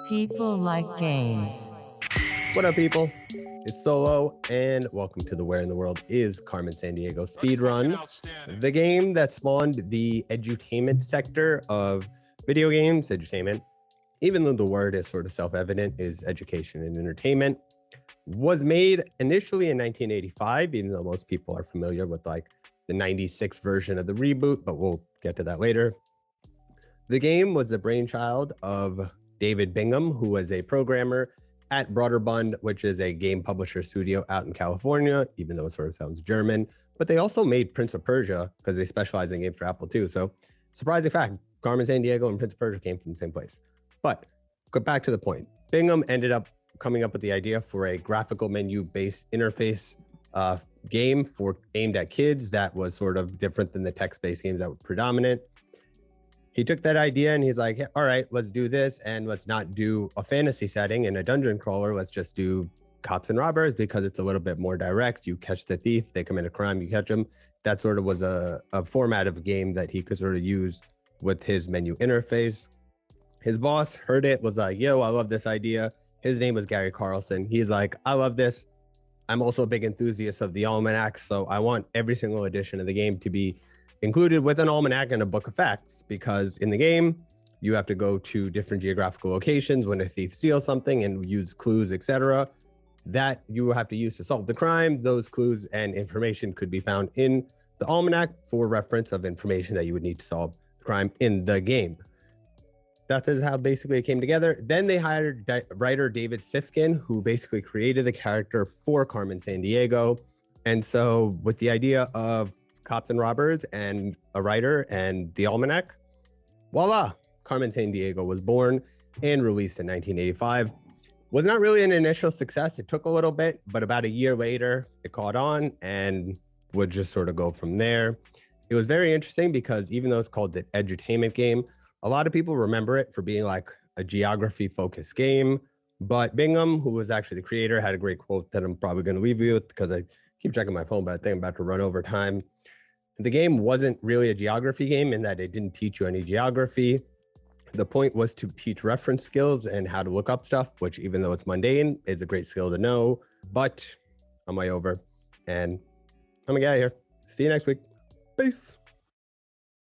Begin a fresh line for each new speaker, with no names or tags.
People like games.
What up, people? It's Solo, and welcome to the Where in the World is Carmen Sandiego Speedrun, the game that spawned the edutainment sector of video games. Edutainment, even though the word is sort of self-evident, is education and entertainment. Was made initially in 1985, even though most people are familiar with like the 96 version of the reboot, but we'll get to that later. The game was the brainchild of David Bingham, who was a programmer at Broderbund, which is a game publisher studio out in California, even though it sort of sounds German. But they also made Prince of Persia because they specialize in games for Apple too. So surprising fact, Carmen Sandiego and Prince of Persia came from the same place. But go back to the point. Bingham ended up coming up with the idea for a graphical menu-based interface game aimed at kids that was sort of different than the text-based games that were predominant. He took that idea and he's like, hey, all right, let's do this. And let's not do a fantasy setting in a dungeon crawler. Let's just do cops and robbers because it's a little bit more direct. You catch the thief, they commit a crime, you catch them. That sort of was a format of a game that he could sort of use with his menu interface. His boss heard it, was like, yo, I love this idea. His name was Gary Carlson. He's like, I love this. I'm also a big enthusiast of the almanac. So I want every single edition of the game to be included with an almanac and a book of facts, because in the game, you have to go to different geographical locations when a thief steals something and use clues, etc. that you have to use to solve the crime. Those clues and information could be found in the almanac for reference of information that you would need to solve the crime in the game. That's how basically it came together. Then they hired writer David Sifkin, who basically created the character for Carmen Sandiego. And so with the idea of cops and robbers and a writer and the almanac, voila, Carmen Sandiego was born and released in 1985. Was not really an initial success. It took a little bit, but about a year later, it caught on and would just sort of go from there. It was very interesting because even though it's called the edutainment game, a lot of people remember it for being like a geography-focused game. But Bingham, who was actually the creator, had a great quote that I'm probably going to leave you with because I keep checking my phone, but I think I'm about to run over time. The game wasn't really a geography game in that it didn't teach you any geography. The point was to teach reference skills and how to look up stuff, which even though it's mundane, is a great skill to know. But I'm way over and I'm gonna get out of here. See you next week. Peace.